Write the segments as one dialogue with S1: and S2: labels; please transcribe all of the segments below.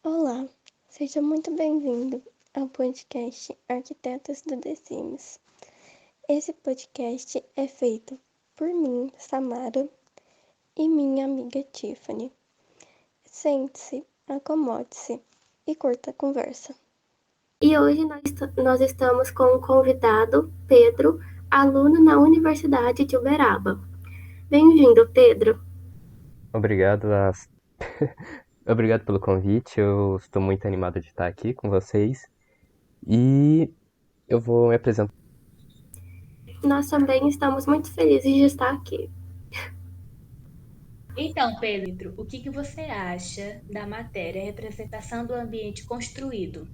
S1: Olá, seja muito bem-vindo ao podcast Arquitetos do The Sims. Esse podcast é feito por mim, Samara, e minha amiga Tiffany. Sente-se, acomode-se e curta a conversa.
S2: E hoje nós estamos com o convidado Pedro, aluno na Universidade de Uberaba. Bem-vindo, Pedro.
S3: Obrigado, Obrigado pelo convite. Eu estou muito animado de estar aqui com vocês e eu vou me apresentar.
S2: Nós também estamos muito felizes de estar aqui.
S4: Então, Pedro, o que você acha da matéria representação do ambiente construído?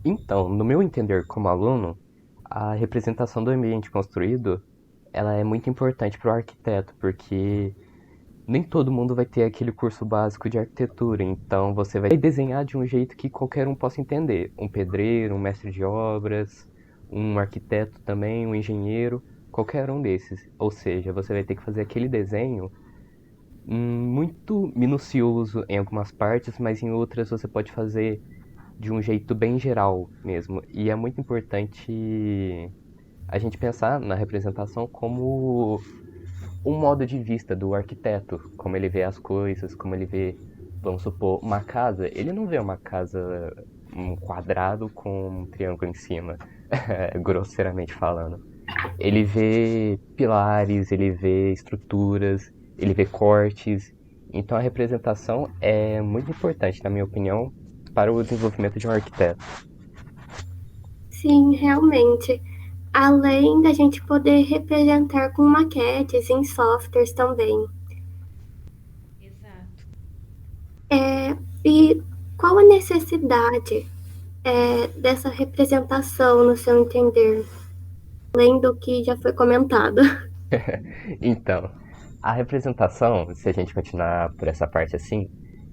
S3: Então, no meu entender como aluno, a representação do ambiente construído, ela é muito importante para o arquiteto, porque nem todo mundo vai ter aquele curso básico de arquitetura, então você vai desenhar de um jeito que qualquer um possa entender. Um pedreiro, um mestre de obras, um arquiteto também, um engenheiro, qualquer um desses. Ou seja, você vai ter que fazer aquele desenho muito minucioso em algumas partes, mas em outras você pode fazer de um jeito bem geral mesmo. E é muito importante a gente pensar na representação como um modo de vista do arquiteto, como ele vê as coisas, como ele vê, vamos supor, uma casa. Ele não vê uma casa, um quadrado com um triângulo em cima, grosseiramente falando. Ele vê pilares, ele vê estruturas, ele vê cortes. Então a representação é muito importante, na minha opinião, para o desenvolvimento de um arquiteto.
S2: Sim, realmente. Além da gente poder representar com maquetes em softwares também.
S4: Exato.
S2: E qual a necessidade dessa representação, no seu entender? Além do que já foi comentado.
S3: Então, a representação, se a gente continuar por essa parte assim,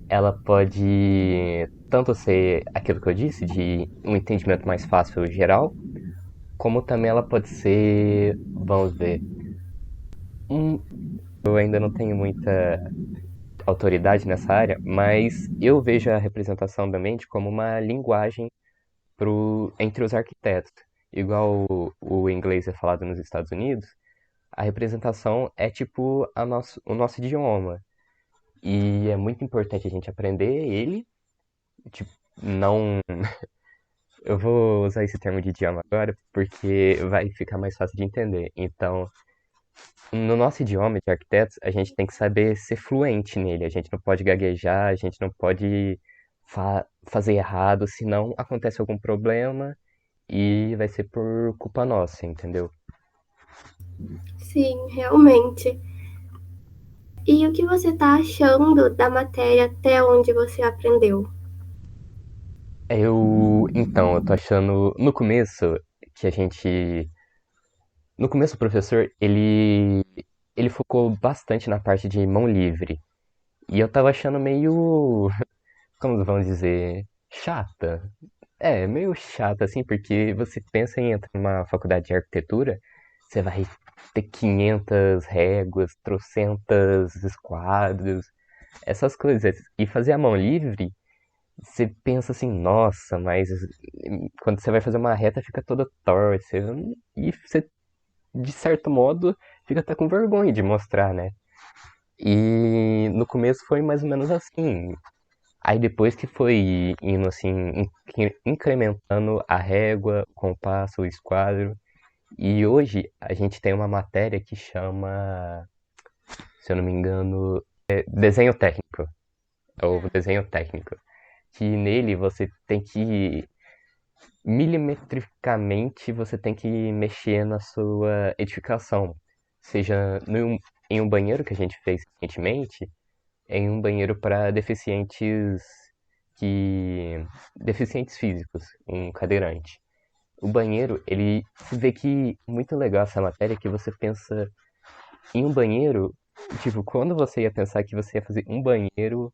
S3: ela pode tanto ser aquilo que eu disse, de um entendimento mais fácil geral, como também ela pode ser, vamos ver, um, eu ainda não tenho muita autoridade nessa área, mas eu vejo a representação da mente como uma linguagem entre os arquitetos. Igual o inglês é falado nos Estados Unidos, a representação é tipo o nosso idioma. E é muito importante a gente aprender ele. Tipo, não. Eu vou usar esse termo de idioma agora porque vai ficar mais fácil de entender. Então, no nosso idioma de arquitetos, a gente tem que saber ser fluente nele. A gente não pode gaguejar, a gente não pode fazer errado, senão acontece algum problema e vai ser por culpa nossa, entendeu?
S2: Sim, realmente. E o que você está achando da matéria até onde você aprendeu?
S3: Então, eu tô achando, no começo, que a gente, no começo o professor, ele focou bastante na parte de mão livre, e eu tava achando meio, como vamos dizer, chata. É, meio chata, assim, porque você pensa em entrar numa faculdade de arquitetura, você vai ter 500 réguas, trocentas esquadros, essas coisas, e fazer a mão livre, você pensa assim, nossa, mas quando você vai fazer uma reta fica toda torta. E você, de certo modo, fica até com vergonha de mostrar, né? E no começo foi mais ou menos assim. Aí depois que foi indo assim, incrementando a régua, o compasso, o esquadro. E hoje a gente tem uma matéria que chama, se eu não me engano, desenho técnico. É o
S4: Ah,
S3: desenho técnico. Que nele você tem que milimetricamente você tem que mexer na sua edificação. Seja em um banheiro que a gente fez recentemente, em um banheiro para deficientes físicos, um cadeirante. O banheiro, ele se vê que muito legal essa matéria que você pensa em um banheiro, tipo, quando você ia pensar que você ia fazer um banheiro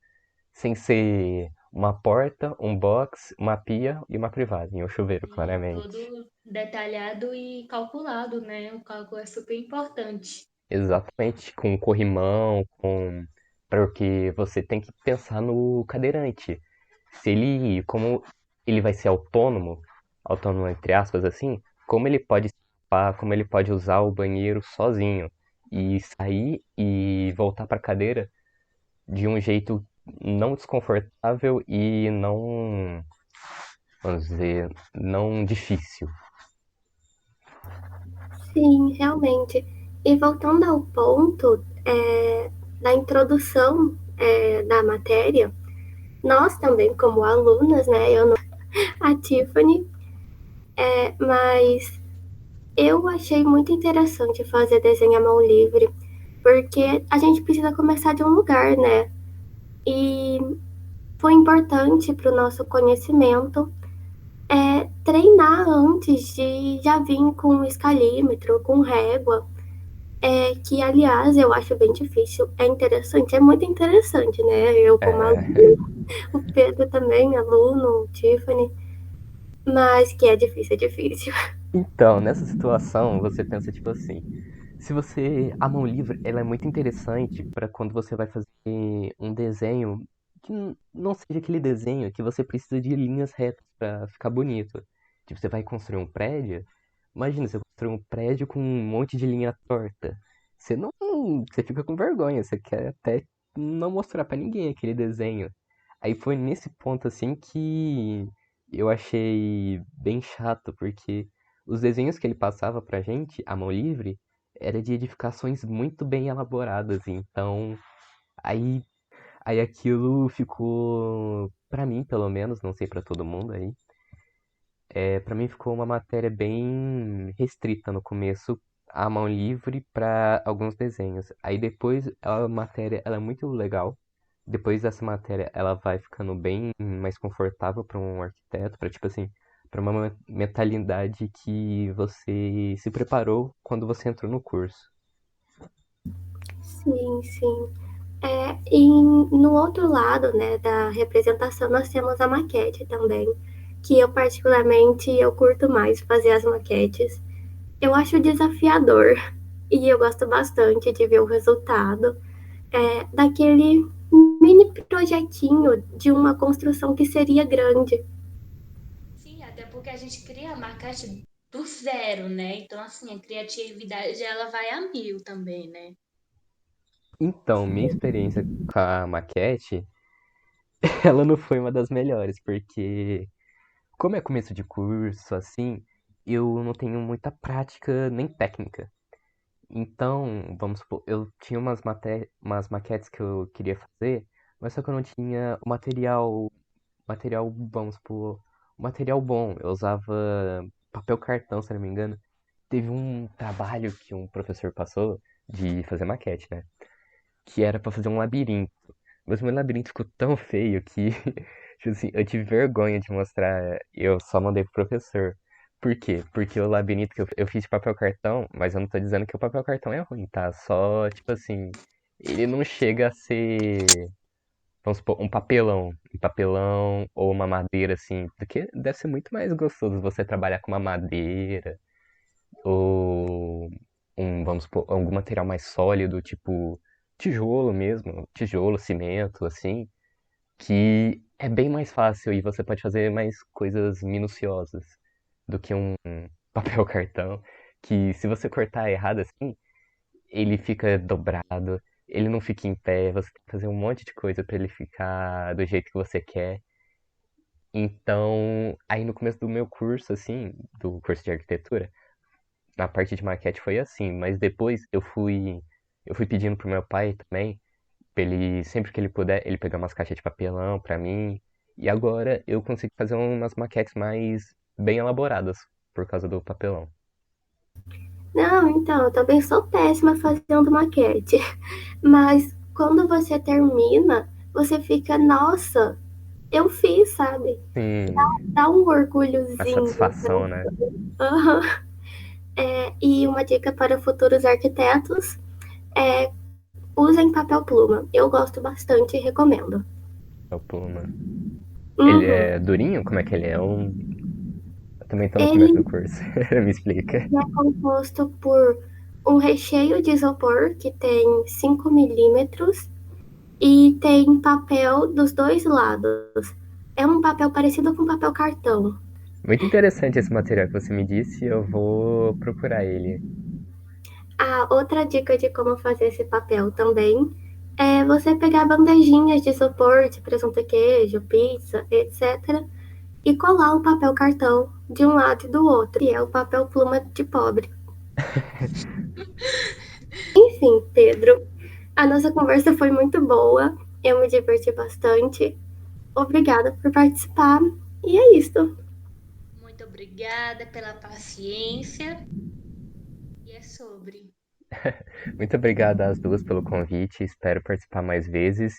S3: sem ser uma porta, um box, uma pia e uma privada, e um chuveiro,
S4: e
S3: claramente.
S4: todo detalhado e calculado, né? O cálculo é super importante.
S3: Exatamente, com corrimão, com porque você tem que pensar no cadeirante. se ele, como ele vai ser autônomo, autônomo entre aspas assim, como ele pode se limpar, como ele pode usar o banheiro sozinho e sair e voltar para a cadeira de um jeito não desconfortável e não, vamos dizer, não difícil.
S2: Sim, realmente. E voltando ao ponto da introdução da matéria, nós também, como alunas, né, eu não, a Tiffany, mas eu achei muito interessante fazer desenho à mão livre, porque a gente precisa começar de um lugar, né? E foi importante para o nosso conhecimento treinar antes de já vir com escalímetro, com régua, que aliás eu acho bem difícil. É interessante, é muito interessante, né? Eu como aluno,
S3: É,
S2: o Pedro também, aluno, Tiffany, mas que é difícil, é difícil.
S3: então, nessa situação, você pensa tipo assim, se você, a mão livre, ela é muito interessante para quando você vai fazer um desenho que não seja aquele desenho que você precisa de linhas retas para ficar bonito. Tipo, você vai construir um prédio, imagina você construir um prédio com um monte de linha torta. Você não, você fica com vergonha, você quer até não mostrar para ninguém aquele desenho. Aí foi nesse ponto assim que eu achei bem chato, porque os desenhos que ele passava pra gente, à mão livre, era de edificações muito bem elaboradas. Então, aí, aí aquilo ficou, pra mim, pelo menos, não sei pra todo mundo aí, para mim ficou uma matéria bem restrita no começo, à mão livre para alguns desenhos. Aí depois a matéria ela é muito legal. Depois dessa matéria ela vai ficando bem mais confortável para um arquiteto, para tipo assim, para uma mentalidade que você se preparou quando você entrou no curso.
S2: Sim, sim. E no outro lado, né, da representação, nós temos a maquete também, que eu particularmente eu curto mais fazer as maquetes. Eu acho desafiador e eu gosto bastante de ver o resultado daquele mini projetinho de uma construção que seria grande.
S4: Sim, até porque a gente cria a maquete do zero, né? Então, assim, a criatividade ela vai a mil também, né?
S3: Então, minha experiência com a maquete, ela não foi uma das melhores, porque como é começo de curso, assim, eu não tenho muita prática nem técnica. Então, vamos supor, eu tinha umas maquetes que eu queria fazer, mas só que eu não tinha o material, vamos supor, o material bom. Eu usava papel cartão, se não me engano. Teve um trabalho que um professor passou de fazer maquete, né? Que era pra fazer um labirinto. Mas meu labirinto ficou tão feio que, tipo assim, eu tive vergonha de mostrar. Eu só mandei pro professor. Por quê? Porque o labirinto que eu fiz de papel cartão, mas eu não tô dizendo que o papel cartão é ruim, tá? Só, tipo assim, ele não chega a ser, vamos supor, um papelão. Um papelão ou uma madeira, assim. Porque deve ser muito mais gostoso você trabalhar com uma madeira ou vamos supor, algum material mais sólido, tipo tijolo mesmo, tijolo, cimento, assim, que é bem mais fácil e você pode fazer mais coisas minuciosas do que um papel cartão, que se você cortar errado assim, ele fica dobrado, ele não fica em pé, você tem que fazer um monte de coisa para ele ficar do jeito que você quer. Então, aí no começo do meu curso, assim, do curso de arquitetura, na parte de maquete foi assim, mas depois eu fui pedindo pro meu pai também, pra ele, sempre que ele puder, ele pegar umas caixas de papelão pra mim. E agora eu consigo fazer umas maquetes mais bem elaboradas por causa do papelão.
S2: Não, então, eu também sou péssima fazendo maquete. Mas quando você termina, você fica, nossa, eu fiz, sabe?
S3: Sim,
S2: Dá um
S3: a
S2: orgulhozinho.
S3: satisfação, né?
S2: Aham. E uma dica para futuros arquitetos é usem papel pluma. Eu gosto bastante e recomendo.
S3: É o Puma. Ele
S2: Uhum.
S3: é durinho? Como é que ele é? Eu também tô no começo do
S2: Ele
S3: curso. Me explica.
S2: é composto por um recheio de isopor que tem 5 milímetros e tem papel dos dois lados. É um papel parecido com papel cartão.
S3: Muito interessante esse material que você me disse, eu vou procurar ele.
S2: A outra dica de como fazer esse papel também é você pegar bandejinhas de isopor, de presunto e queijo, pizza, etc., e colar o papel cartão de um lado e do outro, e é o papel pluma de pobre. Enfim, Pedro, a nossa conversa foi muito boa, eu me diverti bastante. Obrigada por participar, e é isso.
S4: Muito obrigada pela paciência. E é sobre.
S3: Muito obrigado às duas pelo convite, espero participar mais vezes.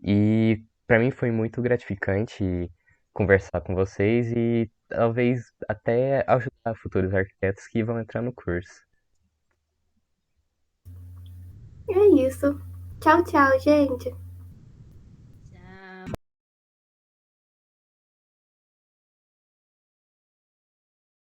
S3: E para mim foi muito gratificante conversar com vocês e talvez até ajudar futuros arquitetos que vão entrar no curso.
S2: É isso. Tchau, tchau, gente.